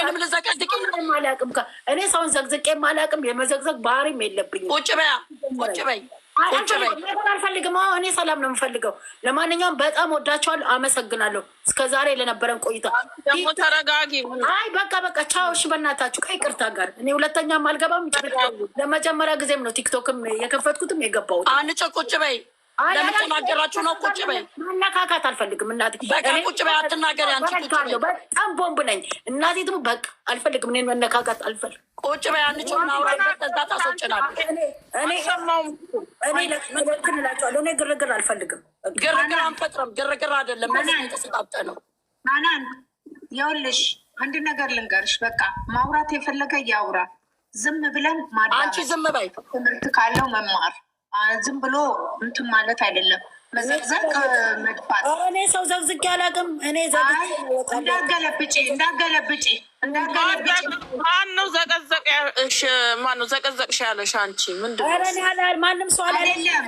እኔንም ልዘቀዝቅ አላውቅም። እኔ ሰውን ዘግዝቄ አላውቅም። የመዘግዘግ ባህሪም የለብኝም። ቁጭ በያ ቁጭ በይ አልፈልግም። እኔ ሰላም ነው የምፈልገው። ለማንኛውም በጣም ወዳቸዋለሁ። አመሰግናለሁ እስከዛሬ ለነበረን ቆይታ። ደግሞ ተረጋጊ። አይ በቃ ቻው። እሺ በእናታችሁ ከይቅርታ ጋር እኔ ሁለተኛም አልገባም። ለመጀመሪያ ጊዜም ነው ቲክቶክም የከፈትኩትም የገባሁት። አንጭ ቁጭ በይ። ለምትናገራችሁ ነው። ቁጭ በይ። መነካካት አልፈልግም። እናቴ በቃ ቁጭ በይ። አትናገሪ አንቺ። ቁጭ በይ። በጣም ቦምብ ነኝ እናቴ። ትሙ በቃ አልፈልግም። እኔን መነካካት አልፈልግም። ቁጭ በይ። አንቺ ማውራት ከዛ ታስወጭናለሽ። እኔ ግርግር አልፈልግም። ግርግር አንፈጥረም። ግርግር አይደለም የተሰጣጠ ነው። ናናን ይኸውልሽ አንድ ነገር ልንገርሽ። በቃ ማውራት የፈለገ ያውራ። ዝም ብለን አንቺ ዝም በይ። ትምህርት ካለው መማር ዝም ብሎ እንትን ማለት አይደለም። መዘግዘግ መድፋት። እኔ ሰው ዘግዝግ ያላቅም። እኔ እንዳገለብጪ ማነው ዘቀዘቅሽ ያለሽ? አንቺ ምንድን ነው? ማንም ሰው አይደለም።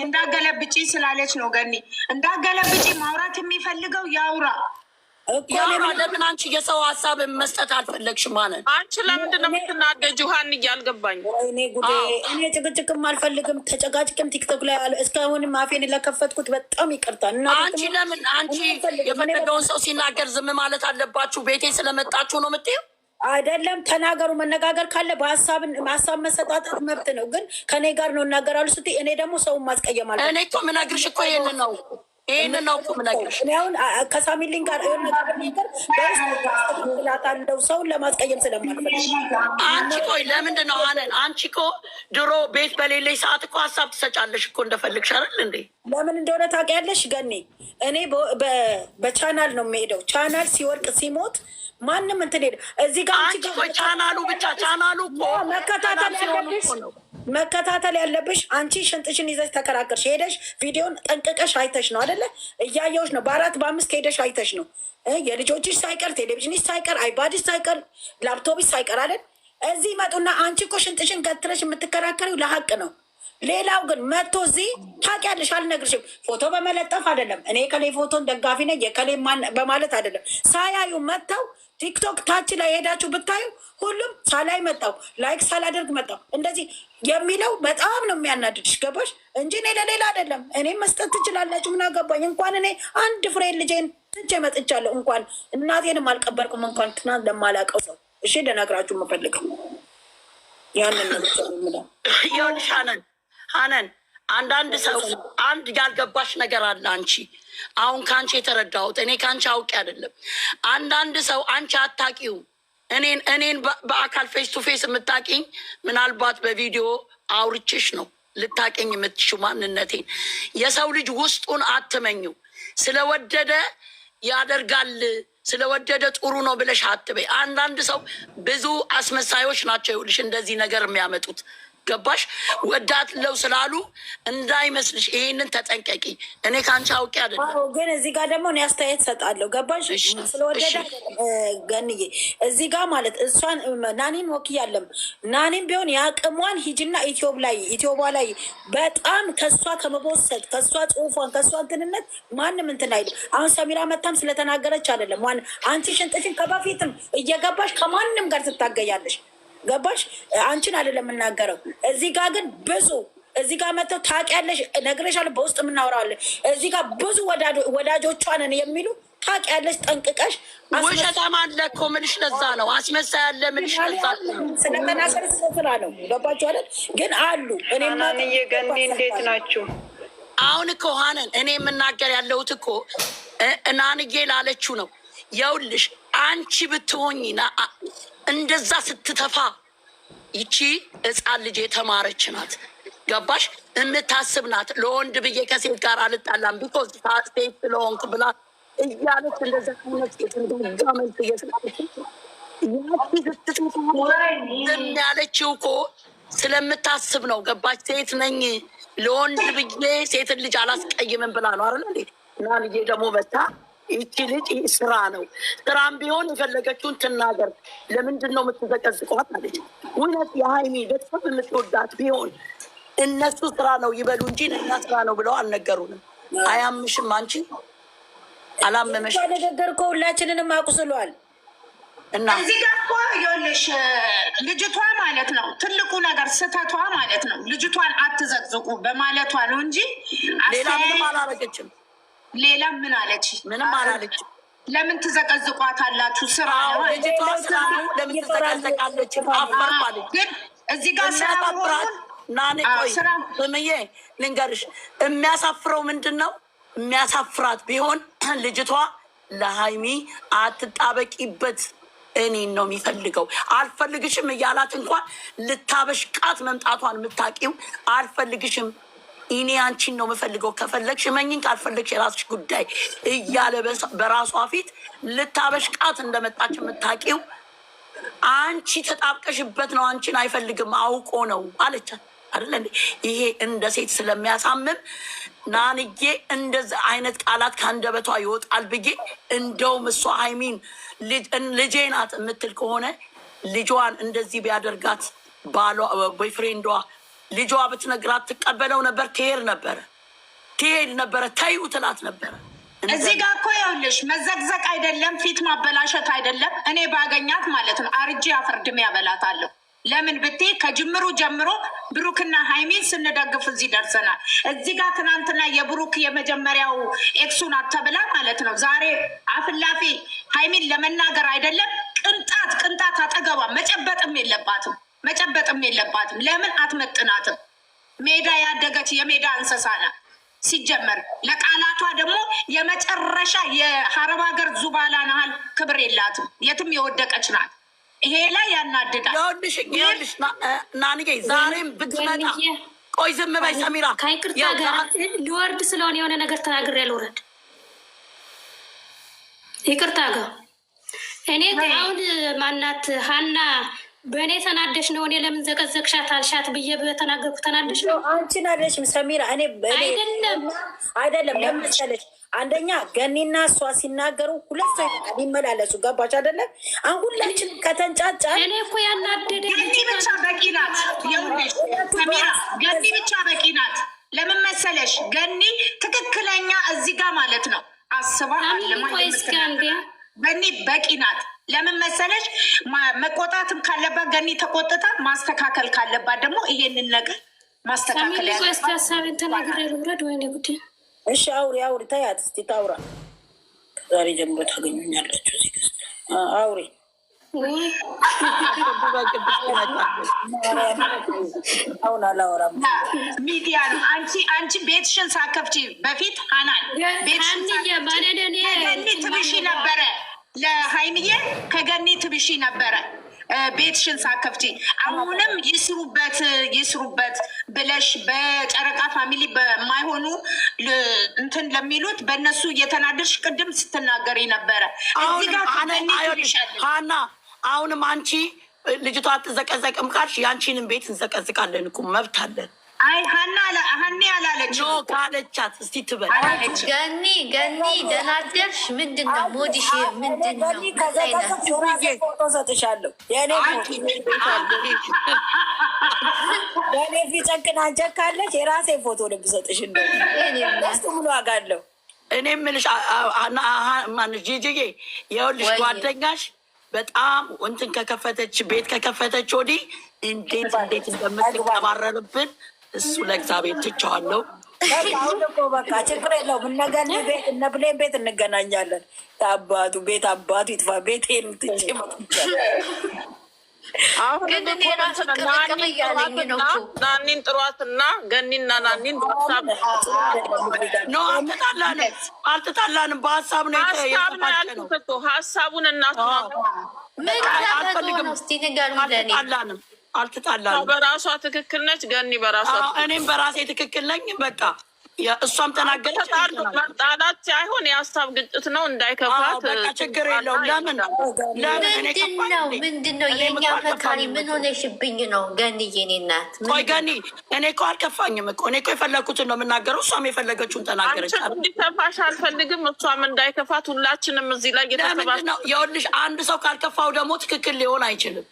እንዳገለብጪ ስላለች ነው ገኒ። እንዳገለብጪ ማውራት የሚፈልገው ያውራ። ለምን አንቺ የሰው ሀሳብ መስጠት አልፈለግሽም? ማለት አንቺ ለምንድን ነው የምትናደጂው? ሀንዬ አልገባኝ። እኔ ጭቅጭቅም አልፈልግም። ተጨቃጭቅም ቲክቶክ ላይ እስካሁንም አፌን ለከፈትኩት በጣም ይቅርታ። አንቺ ለምን አንቺ የፈለገውን ሰው ሲናገር ዝም ማለት አለባችሁ? ቤቴ ስለመጣችሁ ነው የምትይው? አይደለም ተናገሩ። መነጋገር ካለ በሀሳብ መሰጣጣት መብት ነው። ግን ከኔ ጋር ነው እናገራሉ ስትይ እኔ ደግሞ ሰውን ማስቀየም አለ። እኔ እኮ የምነግርሽ እኮ ይሄንን ነው። ይህንን ነው እኮ የምነግርሽ። አሁን ከሳሚሊን ጋር ላታለው ሰውን ለማስቀየም ስለማልፈልግ አንቺ ቆይ ለምንድን ነው አለን? አንቺ እኮ ድሮ ቤት በሌለኝ ሰዓት እኮ ሀሳብ ትሰጫለሽ እኮ እንደፈልግሽ አይደል እንዴ? ለምን እንደሆነ ታውቂያለሽ ገኒ? እኔ በቻናል ነው የሚሄደው። ቻናል ሲወርቅ ሲሞት ማንም እንትን ሄደ እዚህ ጋር አንቺ ቆይ ቻናሉ ብቻ ቻናሉ እኮ መከታተል ያለብሽ አንቺ ሽንጥሽን ይዘሽ ተከራከርሽ። ሄደሽ ቪዲዮን ጠንቅቀሽ አይተሽ ነው አይደለ? እያየሁሽ ነው። በ4 በ5 ከሄደሽ አይተሽ ነው። የልጆችሽ ሳይቀር ቴሌቪዥንሽ ሳይቀር አይባድሽ ሳይቀር ላፕቶፕሽ ሳይቀር አይደል? እዚህ መጡና አንቺ እኮ ሽንጥሽን ገትረሽ የምትከራከሪው ለሀቅ ነው። ሌላው ግን መጥቶ እዚህ ታውቂያለሽ፣ አልነግርሽም። ፎቶ በመለጠፍ አይደለም። እኔ የከሌ ፎቶን ደጋፊ ነኝ የከሌ ማን በማለት አይደለም። ሳያዩ መጥተው ቲክቶክ ታች ላይ ሄዳችሁ ብታዩ ሁሉም ሳላይ መጣው ላይክ ሳላደርግ መጣው እንደዚህ የሚለው በጣም ነው የሚያናድድሽ። ገባሽ እንጂ እኔ ለሌላ አይደለም። እኔ መስጠት ትችላላችሁ፣ ምን አገባኝ። እንኳን እኔ አንድ ፍሬ ልጄን ትቼ መጥቻለሁ። እንኳን እናቴንም አልቀበርኩም። እንኳን ትናንት ለማላውቀው ሰው እሺ፣ ልነግራችሁ የምፈልገው ያንን ነው። ይኸውልሽ ሀነን አንዳንድ ሰው አንድ ያልገባሽ ነገር አለ። አንቺ አሁን ከአንቺ የተረዳሁት እኔ ከአንቺ አውቄ አይደለም። አንዳንድ ሰው አንቺ አታውቂውም። እኔን በአካል ፌስ ቱ ፌስ የምታውቂኝ ምናልባት በቪዲዮ አውርችሽ ነው ልታውቂኝ የምትችው ማንነቴን። የሰው ልጅ ውስጡን አትመኙ። ስለወደደ ያደርጋል ስለወደደ ጥሩ ነው ብለሽ አትበይ። አንዳንድ ሰው ብዙ አስመሳዮች ናቸው ይኸውልሽ እንደዚህ ነገር የሚያመጡት። ገባሽ? ወዳትለው ስላሉ እንዳይመስልሽ፣ ይሄንን ተጠንቀቂ። እኔ ከአንቺ አውቄ አይደለም። ግን እዚህ ጋር ደግሞ እኔ አስተያየት ሰጣለሁ። ገባሽ? ስለወደደ ገንዬ እዚህ ጋር ማለት እሷን ናኒን ወክያለም። ናኒን ቢሆን የአቅሟን ሂጅና ኢትዮባ ላይ በጣም ከእሷ ከመቦሰድ ከእሷ ጽሁፏን ከእሷ እንትንነት ማንም እንትን አይልም። አሁን ሰሚራ መታም ስለተናገረች አይደለም። አንቺ ሽንጥሽን ከበፊትም እየገባሽ ከማንም ጋር ትታገያለሽ። ገባሽ? አንቺን አይደለም የምናገረው። እዚህ ጋር ግን ብዙ እዚህ ጋር መጥተው ታውቂያለሽ፣ እነግርሻለሁ፣ በውስጥ የምናወራለን። እዚህ ጋር ብዙ ወዳጆቿ ነን የሚሉ ታውቂያለሽ ጠንቅቀሽ። ውሸታም አለ እኮ ምንሽ፣ ለዛ ነው አስመሳይ አለ ምንሽ፣ ለዛ ስለተናገር ስራ ነው። ገባችሁ አይደል? ግን አሉ እኔማ ገኒ እንዴት ናችሁ? አሁን እኮ ሀነን እኔ የምናገር ያለሁት እኮ እናንዬ ላለችው ነው። የውልሽ አንቺ ብትሆኝ እንደዛ ስትተፋ ይቺ ሕፃን ልጅ የተማረች ናት። ገባሽ? የምታስብ ናት። ለወንድ ብዬ ከሴት ጋር አልጣላም ቢኮዝ ሴት ስለሆንኩ ብላ እያለች እንደዛ ነት ጋመልት ዝም ያለችው እኮ ስለምታስብ ነው። ገባሽ? ሴት ነኝ ለወንድ ብዬ ሴትን ልጅ አላስቀይምም ብላ ነው አይደል እንዴ? ናንዬ ደግሞ መታ ይቺ ልጅ ስራ ነው፣ ስራም ቢሆን የፈለገችውን ትናገር፣ ለምንድን ነው የምትዘቀዝቋት አለች። እውነት የሀይሚ ቤተሰብ የምትወዳት ቢሆን እነሱ ስራ ነው ይበሉ እንጂ እኛ ስራ ነው ብለው አልነገሩንም። አያምሽም? አንቺ አላመመሽ? ነገር እኮ ሁላችንንም አቁስሏል። እና እዚህ ጋር እኮ ይኸውልሽ ልጅቷ ማለት ነው ትልቁ ነገር ስህተቷ ማለት ነው ልጅቷን አትዘቅዝቁ በማለቷ ነው እንጂ ሌላ ምንም አላረገችም። ሌላ ምን አለች? ምንም አላለችም። ለምን ትዘቀዝቋታላችሁ? ስራ ነው። ልጅቷ ስራ ነው። ለምን ትዘቀዘቃለች? አፈርማለች። ግን እዚህ ጋር ስራ ሆኖ ናኔ ቆይ በመዬ ልንገርሽ፣ የሚያሳፍረው ምንድን ነው? የሚያሳፍራት ቢሆን ልጅቷ ለሀይሚ አትጣበቂበት እኔን ነው የሚፈልገው። አልፈልግሽም እያላት እንኳን ልታበሽቃት መምጣቷን የምታውቂው አልፈልግሽም እኔ አንቺን ነው የምፈልገው፣ ከፈለግሽ መኝን፣ ካልፈለግሽ የራስሽ ጉዳይ እያለ በራሷ ፊት ልታበሽቃት እንደመጣች የምታውቂው አንቺ ተጣብቀሽበት ነው። አንቺን አይፈልግም አውቆ ነው አለቻት አይደለ እንዴ? ይሄ እንደ ሴት ስለሚያሳምም ናንዬ እንደዚህ አይነት ቃላት ከአንደበቷ ይወጣል ብዬ እንደውም እሷ ሀይሚን ልጄ ናት የምትል ከሆነ ልጇን እንደዚህ ቢያደርጋት ባሏ ቦይፍሬንዷ ልጇ ብትነግራት ትቀበለው ነበር፣ ትሄድ ነበረ፣ ተዩ ትላት ነበረ። እዚህ ጋር እኮ ይኸውልሽ መዘግዘቅ አይደለም ፊት ማበላሸት አይደለም። እኔ ባገኛት ማለት ነው አርጄ አፈርድሜ ያበላታለሁ። ለምን ብትይ ከጅምሩ ጀምሮ ብሩክና ሀይሚን ስንደግፍ እዚህ ደርሰናል። እዚህ ጋር ትናንትና የብሩክ የመጀመሪያው ኤክሱን አተብላ ማለት ነው ዛሬ አፍላፊ ሀይሚን ለመናገር አይደለም ቅንጣት አጠገቧ መጨበጥም የለባትም። ለምን አትመጥናትም? ሜዳ ያደገች የሜዳ እንስሳ ናት። ሲጀመር ለቃላቷ ደግሞ የመጨረሻ የሀረብ ሀገር ዙባላ ናህል ክብር የላትም። የትም የወደቀች ናት። ይሄ ላይ ያናድዳል። ይኸውልሽ ናንዬ ዛሬም ብትመጣ ቆይ ዝም በይ ሰሚራ። ከይቅርታ ጋር ሊወርድ ስለሆነ የሆነ ነገር ተናግሬ ልውረድ። ይቅርታ ጋር እኔ አሁን ማናት ሀና በእኔ ተናደሽ ነው። እኔ ለምን ዘቀዘቅሻት አልሻት ብዬ በተናገርኩ ተናደሽ ነው። አንቺን አይደለሽም ሰሚራ። እኔ አይደለም ለምሳለች አንደኛ ገኒና እሷ ሲናገሩ ሁለት ሰው ሊመላለሱ ገባች አይደለም? አሁን ሁላችን ከተንጫጫ እኔ እኮ ያናደደ ገኒ ብቻ በቂ ናት። ይኸውልሽ ሰሚራ ገኒ ብቻ በቂ ናት። ለምን መሰለሽ? ገኒ ትክክለኛ እዚህ ጋር ማለት ነው አስባ ገኒ በቂ ናት። ለምን መሰለሽ? መቆጣትም ካለባት ገኒ ተቆጥታ ማስተካከል ካለባት ደግሞ ይሄንን ነገር ማስተካከል ያሳሳብን ተናግሬ ልውረድ ወይ ጉድ። እሺ አውሪ ታያት እስቲ ታውራ። ዛሬ ጀምሮ ታገኙኛላችሁ እዚህ ገስ አውሪ። አሁን አላወራም ሚዲያ ነው። አንቺ ቤትሽን ሳከፍቺ በፊት ሀናን ከገኒ ትብሺ ነበረ፣ ለሀይምዬ ከገኒ ትብሺ ነበረ ቤትሽን ሳከፍቺ። አሁንም ይስሩበት ብለሽ በጨረቃ ፋሚሊ በማይሆኑ እንትን ለሚሉት በእነሱ እየተናደርሽ ቅድም ስትናገሪ ነበረ። እዚህ ጋር ሀና አሁንም አንቺ ልጅቷ አትዘቀዘቅም ካልሽ የአንቺንም ቤት እንዘቀዝቃለን እኮ መብት አለን። አይ ሀኒ አላለች ካለቻት እስቲ ትበል። ገኒ ደህና አደርሽ? ምንድን ነው ሞዲሽ? ምንድን ነው ፎቶ ሰጥሻለሁ። በእኔ ፊት ጨክና አንቸካለች። የራሴ ፎቶ ልብ ሰጥሽ እንደሱ ምን ዋጋ አለው? እኔ የምልሽ ጂጂዬ ይኸውልሽ ጓደኛሽ በጣም እንትን ቤት ከከፈተች ወዲህ እንዴት እንደምትቀባረርብን እሱ ለእግዚአብሔር ትቼዋለሁ። አሁን እኮ በቃ ችግር የለውም። እነገኒ ቤት እነ ብሌን ቤት እንገናኛለን። አባቱ ይጥፋ ቤቴን ትቼ ግን እኔ ራሱ ቅርቅር እያለኝ ነው እኮ ናኒን ጥሯትና ገኒና ናኒን ነው አልተጣላንም። በሀሳብ ነው ያልኩት። ሀሳቡን አልተጣላንም። በራሷ ትክክል ነች ገኒ በራሷ እኔም በራሴ ትክክል ነኝ። በቃ እሷም ተናገረች። መጣላት ሳይሆን የሀሳብ ግጭት ነው። እንዳይከፋት ችግር የለውም። ምንድን ነው የኛ መካሪ ምን ሆነሽብኝ ነው ገኒ? የኔ እናት ቆይ ገኒ እኔ እኮ አልከፋኝም እኮ እኔ እኮ የፈለግኩትን ነው የምናገረው። እሷም የፈለገችውን ተናገረች። እንዲከፋሽ አልፈልግም፣ እሷም እንዳይከፋት። ሁላችንም እዚህ ላይ ለምንድን ነው ይኸውልሽ፣ አንድ ሰው ካልከፋው ደግሞ ትክክል ሊሆን አይችልም።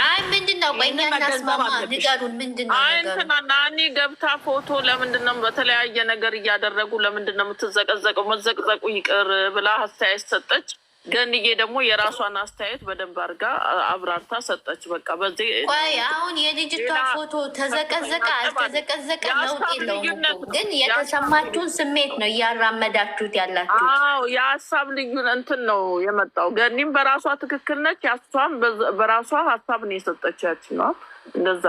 አይ ምንድን ነው ቆይ እናስማማ ንገሩን። ምንድን ነው እንትና ናኒ ገብታ ፎቶ ለምንድን ነው በተለያየ ነገር እያደረጉ ለምንድን ነው የምትዘቀዘቀው? መዘቅዘቁ ይቅር ብላ አስተያየት ሰጠች። ገንዬ ደግሞ የራሷን አስተያየት በደንብ አድርጋ አብራርታ ሰጠች። በቃ በዚህ ቆይ አሁን የልጅቷ ፎቶ ተዘቀዘቀ አልተዘቀዘቀ ለውጥ የለውም እኮ ግን የተሰማችሁን ስሜት ነው እያራመዳችሁት ያላችሁ። አዎ የሀሳብ ልዩ እንትን ነው የመጣው። ገኒም በራሷ ትክክል ነች፣ ያሷም በራሷ ሀሳብ ነው የሰጠቻች ነው እንደዛ።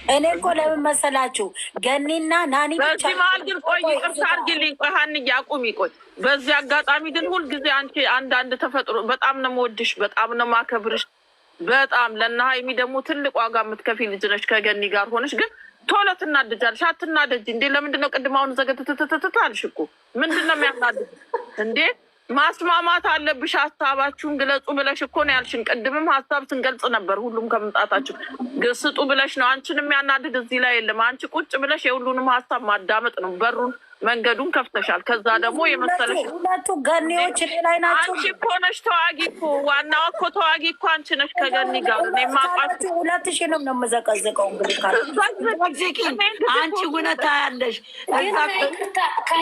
እኔ እኮ ለምን መሰላችሁ ገኒና ናኒ በዚህ መሀል ግን ቆይ ይቅርታ አድርጊልኝ፣ ቆይ ሀንዬ አቁሚ፣ ቆይ በዚህ አጋጣሚ ግን ሁልጊዜ አንቺ አንዳንድ ተፈጥሮ በጣም ነው የምወድሽ፣ በጣም ነው የማከብርሽ፣ በጣም ለእነ ሀይሚ ደግሞ ትልቅ ዋጋ የምትከፊ ልጅ ነሽ። ከገኒ ጋር ሆነሽ ግን ቶሎ ትናደጃለሽ። አትናደጅ እንዴ! ለምንድን ነው ቅድም አሁን ዘገትትትትት አልሽ እኮ ምንድን ነው የሚያናድድ እንዴ? ማስማማት አለብሽ። ሀሳባችሁን ግለጹ ብለሽ እኮ ነው ያልሽን። ቅድምም ሀሳብ ስንገልጽ ነበር። ሁሉም ከመምጣታችሁ ስጡ ብለሽ ነው። አንቺን የሚያናድድ እዚህ ላይ የለም። አንቺ ቁጭ ብለሽ የሁሉንም ሀሳብ ማዳመጥ ነው። በሩን መንገዱን ከፍተሻል። ከዛ ደግሞ የመሰለሽ ሁለቱ ገኒዎች ላይ ናቸው። አንቺ እኮ ነሽ ተዋጊ እኮ ዋናዋ እኮ ተዋጊ እኮ አንቺ ነሽ ከገኒ ጋር ማቋት 2000 ነው የምዘቀዝቀው። እንግዲህ አንቺ እውነታ ያለሽ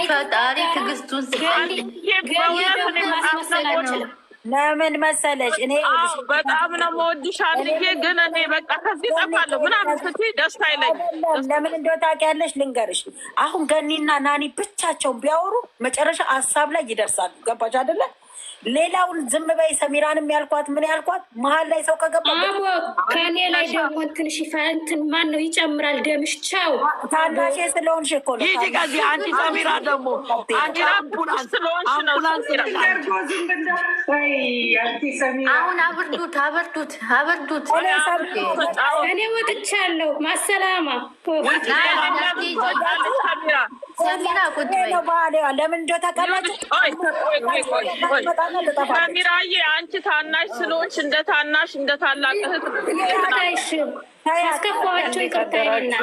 ፈጣሪ ትዕግስቱን ለምን መሰለሽ እኔ በጣም ነው የምወድሽ አንዬ፣ ግን እኔ በቃ ከዚህ እጠፋለሁ ምናምን ስትይ ደስታ አይለኝም። ለምን እንደው ታውቂያለሽ፣ ልንገርሽ። አሁን ገኒና ናኒ ብቻቸውን ቢያወሩ መጨረሻ ሀሳብ ላይ ይደርሳሉ። ገባች አይደለ? ሌላውን ዝም በይ። ሰሚራንም ያልኳት ምን ያልኳት መሀል ላይ ሰው ከገባ ከኔ ላይ ደግሞ ትንሽ እንትን ማን ነው ይጨምራል ደምሽ። ቻው ታናሽ ስለሆንሽ እኮ ነው። ይሄ ከዚህ አንቺ ሰሚራ ደግሞ አንቺ አምቡላንስ ስለሆንሽ ነው። አሁን አብርዱት አብርዱት አብርዱት። እኔ ወጥቻለሁ። ማሰላማ ሰሚራ ቁጭ በይ። ለምን እንደው ታውቃላችሁ ሰሚራዬ አንቺ ታናሽ ስለሆንሽ እንደ ታናሽ እንደ ታላቅ እህት ያስከፋቸው ይቅርታይና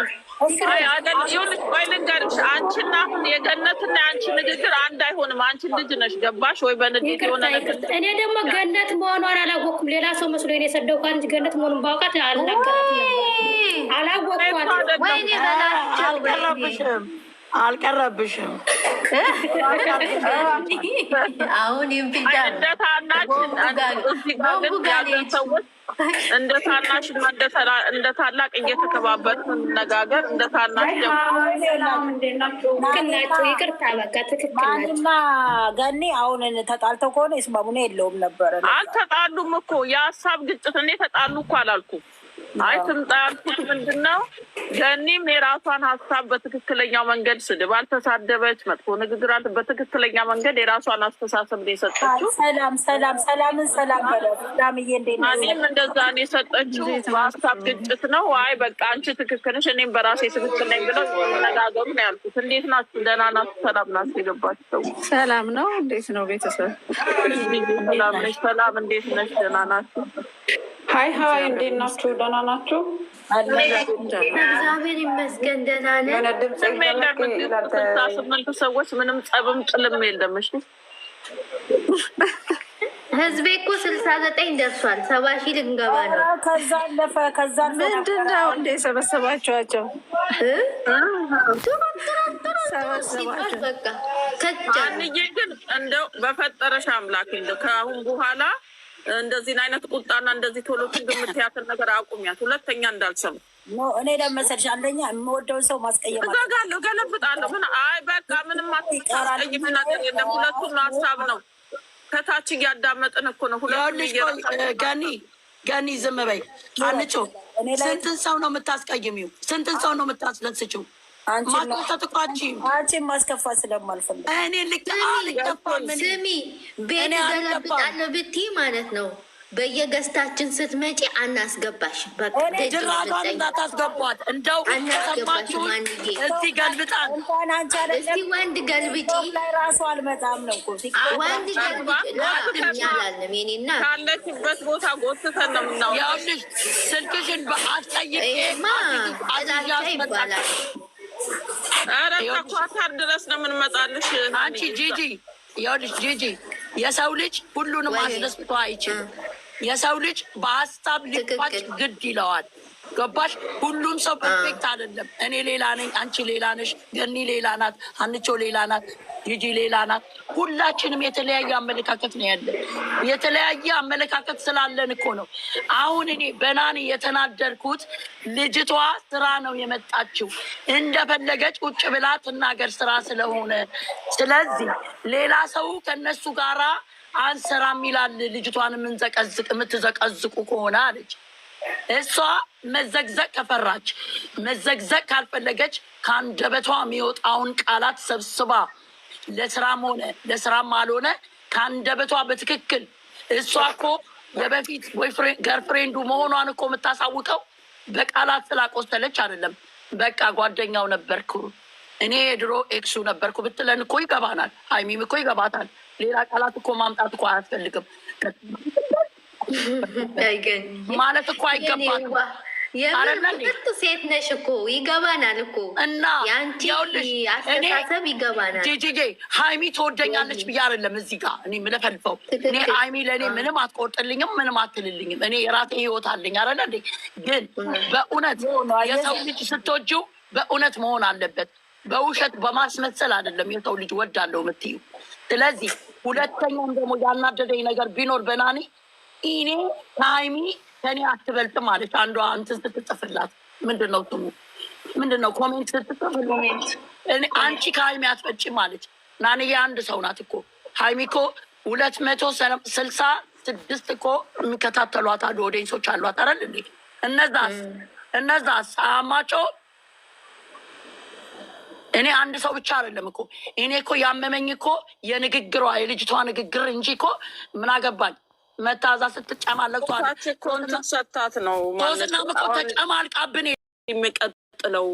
ይኸውልሽ፣ ቆይ ልንገርሽ። አንቺና አሁን የገነትና የአንቺ ንግግር አንድ አይሆንም። አንቺ ልጅ ነሽ፣ ገባሽ ወይ? በንዴት የሆነ ነገር እኔ ደግሞ ገነት መሆኗን አላወኩም። ሌላ ሰው መስሎ ነው የሰደው። ከአንቺ ገነት መሆኑን ባውቃት አልናገራት ነበር። አላወቅኳት። ወይኔ በላቸው አልቀረብሽም። አሁን እንደ ታናሽ ሰዎች እንደ ታናሽ እንደ ታላቅ እየተከባበር እንነጋገር። እንደ ታናሽ ናቸው። ይቅርታ በቃ ትክክል ናቸውና ገኒ አሁን ተጣልተው ከሆነ ይስማሙን የለውም ነበረ። አልተጣሉም እኮ የሀሳብ ግጭት። እኔ ተጣሉ እኮ አላልኩም። አይ ትምጣ ያልኩት ምንድን ነው፣ ገኒም የራሷን ሀሳብ በትክክለኛው መንገድ ስድብ አልተሳደበች፣ መጥፎ ንግግር በትክክለኛ መንገድ የራሷን አስተሳሰብ ነው የሰጠችው። ሰላምን በላምዬ እኔም እንደዛ ነው የሰጠችው። በሀሳብ ግጭት ነው። አይ በቃ አንቺ ትክክል ነሽ፣ እኔም በራሴ ትክክል ነኝ ብለው መነጋገሩ ነው ያልኩት። እንዴት ናችሁ? ደህና ናችሁ? ሰላም ናችሁ? የገባችሁ ሰው ሰላም ነው? እንዴት ነው ቤተሰብ? ሰላም ነሽ? ሰላም እንዴት ነሽ? ደህና ናችሁ? ሀይ እንዴት ናችሁ? ደህና ናችሁ? እግዚአብሔር ይመስገን ደህና ነን። 68 ሰዎች ምንም ጸብም ጥልም የለም። እሺ ህዝቤ እኮ 69 ደርሷል። 70 ሺህ ልንገባ ነው። ከዛ አለፈ። ከዛ ምንድን ነው እንደ ሰበሰባችኋቸው? በቃ አንዬ ግን እንደው በፈጠረሽ አምላክ እንደው ከአሁን በኋላ እንደዚህን አይነት ቁጣና እንደዚህ ቶሎ የምትያትን ነገር አቁሚያት። ሁለተኛ እንዳልሰሙ እኔ ለመሰልሽ አንደኛ የምወደውን ሰው ማስቀየም እዘጋለሁ፣ ገለብጣለሁ። ምን አይ በቃ ምንም አታስቀይም ነገር የለም። ሁለቱም ሀሳብ ነው። ከታች እያዳመጥን እኮ ነው። ገኒ ዝም በይ አንጮ። ስንትን ሰው ነው የምታስቀይሚው? ስንትን ሰው ነው የምታስደስችው? አንቺን ማስከፋት ስለማልፈልግ እኔ ስሚ፣ ቤት ገለብጣለሁ ብትይ ማለት ነው በየገስታችን ስትመጪ አናስገባሽ። ጅራቷን እንዳታስገቧት። እንደው ሰማችሁ? እስቲ ገልብጣት። እስቲ ወንድ ገልብጪ። ራሱ አልመጣም ነው ወንድ ገልብጪ ያላለም የኔና ካለችበት ቦታ ጎትተን ነው የምናወራው። ያውልሽ ስልክሽን በአስጠይቄማ እላቻ ይባላል። ኧረ ከኳታር ድረስ ነው የምንመጣልሽ። አንቺ ጂጂ ይኸውልሽ ጂጂ፣ የሰው ልጅ ሁሉንም አስደስቶ አይችልም። የሰው ልጅ በሀሳብ ሊቋጭ ግድ ይለዋል። ገባሽ? ሁሉም ሰው ፐርፌክት አይደለም። እኔ ሌላ ነኝ፣ አንቺ ሌላ ነሽ፣ ገኒ ሌላ ናት፣ አንቾ ሌላ ናት፣ ጂጂ ሌላ ናት። ሁላችንም የተለያየ አመለካከት ነው ያለን። የተለያየ አመለካከት ስላለን እኮ ነው አሁን እኔ በናኒ የተናደርኩት። ልጅቷ ስራ ነው የመጣችው፣ እንደፈለገች ቁጭ ብላ ትናገር ስራ ስለሆነ። ስለዚህ ሌላ ሰው ከነሱ ጋራ አንሰራም ይላል። ልጅቷን የምትዘቀዝቁ ከሆነ አለች። እሷ መዘግዘቅ ከፈራች፣ መዘግዘቅ ካልፈለገች ከአንደበቷ የሚወጣውን ቃላት ሰብስባ ለስራም ሆነ ለስራም አልሆነ ከአንደበቷ በትክክል እሷ እኮ የበፊት ገርፍሬንዱ መሆኗን እኮ የምታሳውቀው በቃላት ስላቆሰለች አይደለም። በቃ ጓደኛው ነበርኩ እኔ የድሮ ኤክሱ ነበርኩ ብትለን እኮ ይገባናል። ሀይሚም እኮ ይገባታል። ሌላ ቃላት እኮ ማምጣት እኮ አያስፈልግም ማለት እኮ አይገባትም። የምርጥ ሴት ነሽ እኮ ይገባናል እኮ እና የአንቺ አስተሳሰብ ይገባናል። ጂጂጌ ሀይሚ ትወደኛለች ብዬ አይደለም እዚህ ጋር እኔ የምለፈልፈው። እኔ ሀይሚ ለእኔ ምንም አትቆርጥልኝም፣ ምንም አትልልኝም። እኔ የራሴ ህይወት አለኝ አይደለ እንዴ? ግን በእውነት የሰው ልጅ ስትወጂው በእውነት መሆን አለበት። በውሸት በማስመሰል አይደለም የሰው ልጅ ወዳለው የምትዩ። ስለዚህ ሁለተኛም ደግሞ ያናደደኝ ነገር ቢኖር በናኒ እኔ ከሀይሚ ከኔ አትበልጥም አለች። አንዷ እንትን ስትጽፍላት ምንድን ነው ስሙ ምንድን ነው ኮሜንት ስትጽፍ አንቺ ከሀይሚ አትበልጭም አለች። ናንዬ አንድ ሰው ናት እኮ ሀይሚ እኮ 266 እኮ የሚከታተሏት አሉ ኦዲየንሶች አሏት አይደል እንዴ? እነዛስ አያማቸው? እኔ አንድ ሰው ብቻ አይደለም እኮ እኔ እኮ ያመመኝ እኮ የንግግሯ የልጅቷ ንግግር እንጂ እኮ ምን አገባኝ መታዛ ስትጨማለቅሰታት ነው ሶስናም እኮ ተጨማልቃብን የሚቀጥለው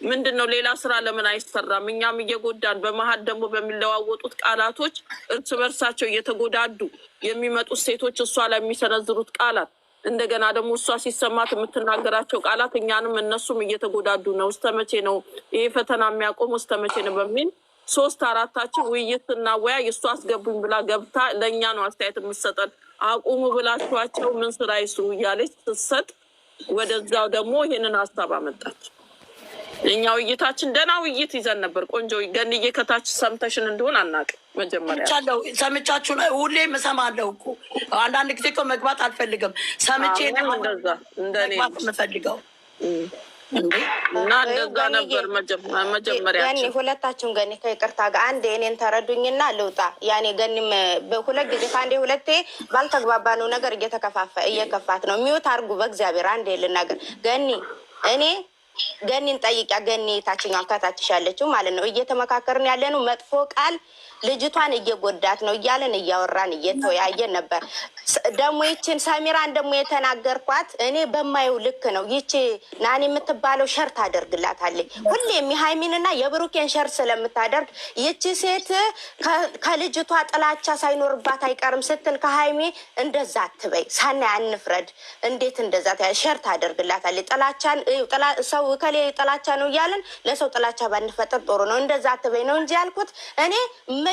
ምንድን ነው? ሌላ ስራ ለምን አይሰራም? እኛም እየጎዳን በመሀል ደግሞ በሚለዋወጡት ቃላቶች እርስ በርሳቸው እየተጎዳዱ የሚመጡት ሴቶች እሷ ላይ የሚሰነዝሩት ቃላት እንደገና ደግሞ እሷ ሲሰማት የምትናገራቸው ቃላት እኛንም እነሱም እየተጎዳዱ ነው። እስተመቼ ነው ይሄ ፈተና የሚያቆሙ? እስተመቼ ነው በሚል 3-4ታችን ውይይት ስናወያይ እሷ አስገቡኝ ብላ ገብታ ለእኛ ነው አስተያየት የምትሰጠን። አቁሙ ብላችኋቸው ምን ስራ ይስሩ እያለች ስትሰጥ ወደዛው ደግሞ ይሄንን ሀሳብ አመጣች። እኛ ውይይታችን ደህና ውይይት ይዘን ነበር። ቆንጆ ገንዬ ከታች ሰምተሽን እንደሆን አናውቅም። መጀመሪያ ሰምቻችሁ ሁሌም እሰማለሁ እኮ አንዳንድ ጊዜ እኮ መግባት አልፈልግም። ሰምቼ እንደዛ እንደኔ የምፈልገው እና እንደዛ ነበር መጀመሪያ። ሁለታችሁም ገኒ ከይቅርታ ጋር አንድ እኔን ተረዱኝና ልውጣ። ያኔ ገኒም በሁለት ጊዜ ከአንዴ ሁለቴ ባልተግባባነው ነገር እየከፋት ነው። ሚውት አድርጉ በእግዚአብሔር። አንዴ ልናገር ገኒ እኔ ገኒን ጠይቂያ። ገኒ ታችኛው ከታችሽ ያለችው ማለት ነው። እየተመካከርን ያለነው መጥፎ ቃል ልጅቷን እየጎዳት ነው እያለን እያወራን እየተወያየን ነበር። ደግሞ ይችን ሰሚራን ደግሞ የተናገርኳት እኔ በማየው ልክ ነው። ይቺ ናኒ የምትባለው ሸር ታደርግላታለች ሁሌም የሃይሚንና የብሩኬን ሸር ስለምታደርግ ይቺ ሴት ከልጅቷ ጥላቻ ሳይኖርባት አይቀርም ስትል ከሃይሚ እንደዛ አትበይ፣ ሳናይ አንፍረድ። እንዴት እንደዛ ሸር ታደርግላታለች? ጥላቻን ሰው ከሌ ጥላቻ ነው እያለን ለሰው ጥላቻ ባንፈጠር ጥሩ ነው። እንደዛ አትበይ ነው እንጂ ያልኩት እኔ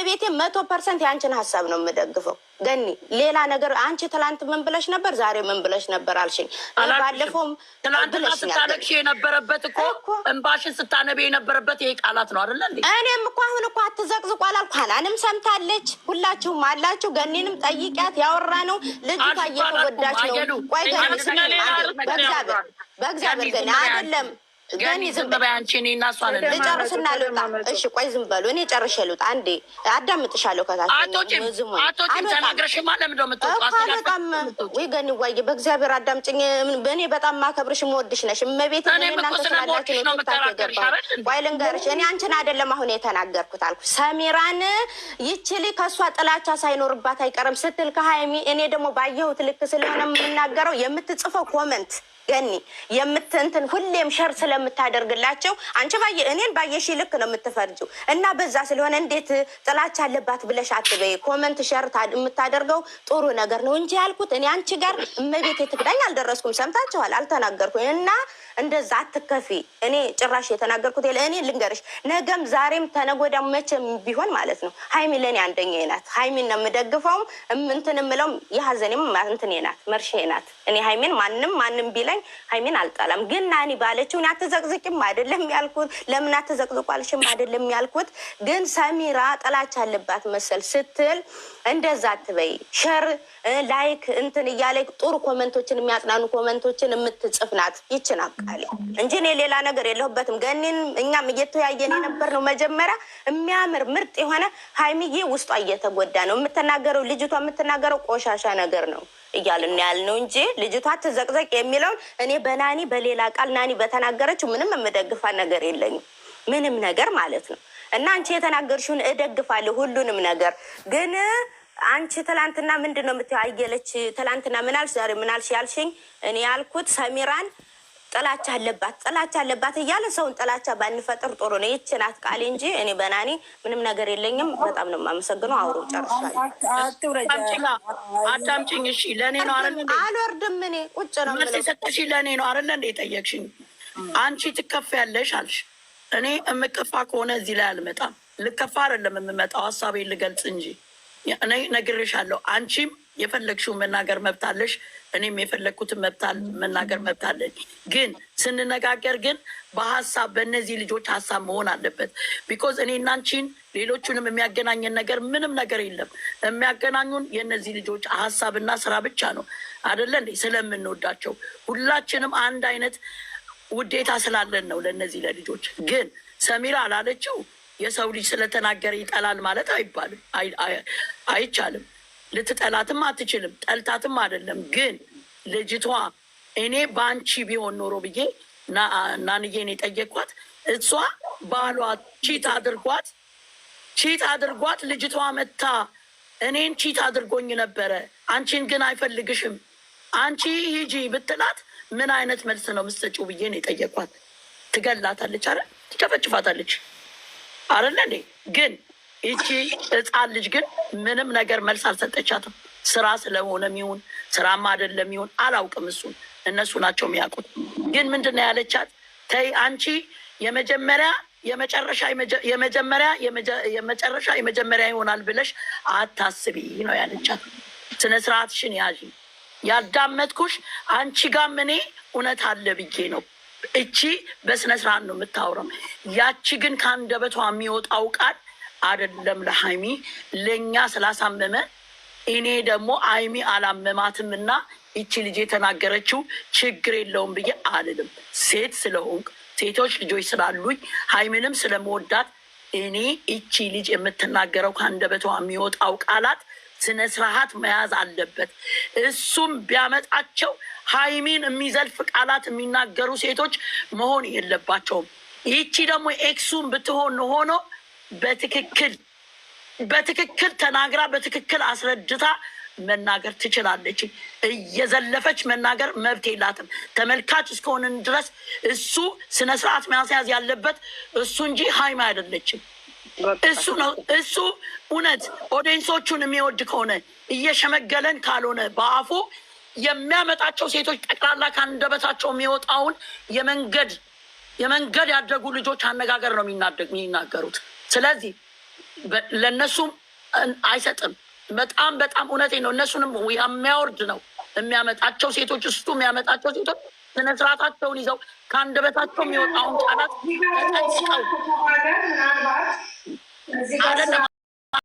ቤቴ 100% የአንቺን ሀሳብ ነው የምደግፈው። ገኒ ሌላ ነገር አንቺ ትላንት ምን ብለሽ ነበር? ዛሬ ምን ብለሽ ነበር አልሽኝ። ባለፈውም ትላንትና ስታለቅሽ የነበረበት እኮ እንባሽን ስታነቢ የነበረበት ይሄ ቃላት ነው አይደለ እንዴ? እኔም እኮ አሁን እኮ አትዘቅዝቁ አላልኩ። ሀናንም ሰምታለች፣ ሁላችሁም አላችሁ። ገኒንም ጠይቂያት። ያወራ ነው ልጅቷ እየተጎዳች ነው። ቆይ ገኒ በእግዚአብሔር ገኒ አይደለም ገኒ ዝም በይ አንቺ። እኔ እና እሷ ነን ልጨርስና ልውጣ። እሺ ቆይ ዝም በሉ፣ እኔ ጨርሼ ልውጣ። አንዴ አዳምጥሻለሁ። ከታች አቶጭም ተናግረሽማ ለምን ነው የምትወጣው? ወይ ገኒ ዋዬ በእግዚአብሔር አዳምጭኝ። በእኔ በጣም ማከብርሽ የምወድሽ ነሽ። እመቤት እናንተ ስላላችሁ ነው ትታክ የገባ። ቆይ ልንገርሽ፣ እኔ አንቺን አይደለም አሁን የተናገርኩት አልኩ። ሰሚራን ይችል ከእሷ ጥላቻ ሳይኖርባት አይቀርም ስትል ከሀይሚ እኔ ደግሞ ባየሁት ልክ ስለሆነ የምናገረው የምትጽፈው ኮመንት ገኒ የምትንትን ሁሌም ሸር ስለምታደርግላቸው አንቺ እኔን ባየሽ ልክ ነው የምትፈርጂው እና በዛ ስለሆነ እንዴት ጥላቻ አለባት ብለሽ አትበይ። ኮመንት ሸር የምታደርገው ጥሩ ነገር ነው እንጂ ያልኩት እኔ አንቺ ጋር እመቤቴ ትክዳኝ አልደረስኩም። ሰምታችኋል፣ አልተናገርኩም እና እንደዛ አትከፊ። እኔ ጭራሽ የተናገርኩት እኔ ልንገርሽ፣ ነገም ዛሬም ተነጎዳም መቼም ቢሆን ማለት ነው ሀይሚ ለእኔ አንደኛዬ ናት። ሀይሚን ነው የምደግፈውም እንትን የምለውም የሀዘኔም እንትኔ ናት፣ መርሼ ናት። እኔ ሀይሚን ማንም ቢለኝ ሀይሚን አልጠላም። ግን ናኒ ባለችው አትዘቅዝቂም አይደለም ያልኩት፣ ለምን አትዘቅዝቋልሽም አይደለም ያልኩት። ግን ሰሚራ ጥላቻ አለባት መሰል ስትል እንደዛ አትበይ። ሸር ላይክ እንትን እያለ ጥሩ ኮመንቶችን የሚያጽናኑ ኮመንቶችን የምትጽፍ ናት ይችን አቃሌ እንጂ እኔ ሌላ ነገር የለሁበትም። ገኒን እኛም እየተያየን የነበር ነው መጀመሪያ የሚያምር ምርጥ የሆነ ሀይሚዬ ውስጧ እየተጎዳ ነው የምትናገረው። ልጅቷ የምትናገረው ቆሻሻ ነገር ነው እያልን ያልነው እንጂ ልጅቷ ትዘቅዘቅ የሚለውን እኔ በናኒ በሌላ ቃል ናኒ በተናገረችው ምንም የምደግፋ ነገር የለኝም፣ ምንም ነገር ማለት ነው። እና አንቺ የተናገርሽውን እደግፋለሁ ሁሉንም ነገር። ግን አንቺ ትላንትና ምንድን ነው የምትይው? አየለች ትላንትና ምናልሽ ዛሬ ምናልሽ ያልሽኝ እኔ ያልኩት ሰሚራን ጥላቻ አለባት እያለ ሰውን ጥላቻ ባንፈጥር ጥሩ ነው። ይህች ናት ቃሌ እንጂ እኔ በናኒ ምንም ነገር የለኝም። በጣም ነው የማመሰግነው። አውሮ ጨርሻለሁ። አዳምጪኝ እሺ። ለእኔ ነው አይደል? አልወርድም እኔ ቁጭ ነው የሰጠሽ ለእኔ ነው አይደል? እንደ ጠየቅሽኝ አንቺ ትከፍያለሽ አልሽ። እኔ የምከፋ ከሆነ እዚህ ላይ አልመጣም። ልከፋ አይደለም የምመጣው፣ ሀሳቤን ልገልጽ እንጂ እኔ ነግሬሻለሁ። አንቺም የፈለግሽው መናገር መብታለሽ፣ እኔም የፈለግኩትን መናገር መብታለኝ። ግን ስንነጋገር ግን በሀሳብ በእነዚህ ልጆች ሀሳብ መሆን አለበት። ቢኮዝ እኔና አንቺን ሌሎቹንም የሚያገናኘን ነገር ምንም ነገር የለም። የሚያገናኙን የእነዚህ ልጆች ሀሳብና ስራ ብቻ ነው አደለ እንዴ? ስለምንወዳቸው ሁላችንም አንድ አይነት ውዴታ ስላለን ነው ለእነዚህ ለልጆች። ግን ሰሚራ አላለችው የሰው ልጅ ስለተናገረ ይጠላል ማለት አይባልም፣ አይቻልም። ልትጠላትም አትችልም፣ ጠልታትም አይደለም። ግን ልጅቷ እኔ በአንቺ ቢሆን ኖሮ ብዬ ናንዬን የጠየቅኳት እሷ ባሏ ቺት አድርጓት ልጅቷ መታ እኔን ቺት አድርጎኝ ነበረ፣ አንቺን ግን አይፈልግሽም፣ አንቺ ሂጂ ብትላት ምን አይነት መልስ ነው የምትሰጪው ብዬ ነው የጠየቅኳት። ትገላታለች፣ አረ ትጨፈጭፋታለች አረለ እንዴ? ግን ይቺ ህፃን ልጅ ግን ምንም ነገር መልስ አልሰጠቻትም። ስራ ስለሆነ ሚሆን ስራማ አይደለም ሚሆን አላውቅም፣ እሱን እነሱ ናቸው የሚያውቁት። ግን ምንድን ነው ያለቻት? ተይ አንቺ የመጀመሪያ ይሆናል ብለሽ አታስቢ ነው ያለቻት። ስነ ስርዓትሽን ያዥ። ያዳመጥኩሽ አንቺ ጋም እኔ እውነት አለ ብዬ ነው። እቺ በስነ ስርዓት ነው የምታውረው። ያቺ ግን ከአንደበቷ የሚወጣው ቃል አይደለም ለሀይሚ ለእኛ ስላሳመመ እኔ ደግሞ ሀይሚ አላመማትም እና ይቺ ልጅ የተናገረችው ችግር የለውም ብዬ አልልም። ሴት ስለሆንክ ሴቶች ልጆች ስላሉኝ ሀይሚንም ስለመወዳት እኔ ይቺ ልጅ የምትናገረው ከአንደበቷ የሚወጣው ቃላት ስነ ስርዓት መያዝ አለበት። እሱም ቢያመጣቸው ሀይሚን የሚዘልፍ ቃላት የሚናገሩ ሴቶች መሆን የለባቸውም። ይቺ ደግሞ ኤክሱም ብትሆን ሆኖ በትክክል ተናግራ በትክክል አስረድታ መናገር ትችላለች። እየዘለፈች መናገር መብት የላትም። ተመልካች እስከሆንን ድረስ እሱ ስነ ስርዓት መያዝ ያለበት እሱ እንጂ ሀይሚ አይደለችም። እሱ ነው። እሱ እውነት ኦዲየንሶቹን የሚወድ ከሆነ እየሸመገለን ካልሆነ በአፉ የሚያመጣቸው ሴቶች ጠቅላላ ከአንደበታቸው የሚወጣውን የመንገድ ያደጉ ልጆች አነጋገር ነው የሚናገሩት። ስለዚህ ለእነሱም አይሰጥም። በጣም እውነቴ ነው። እነሱንም የሚያወርድ ነው የሚያመጣቸው ሴቶች። እሱ የሚያመጣቸው ሴቶች ስነ ስርዓታቸውን ይዘው ከአንደበታቸው የሚወጣውን ቃላት ተጠንቅቀው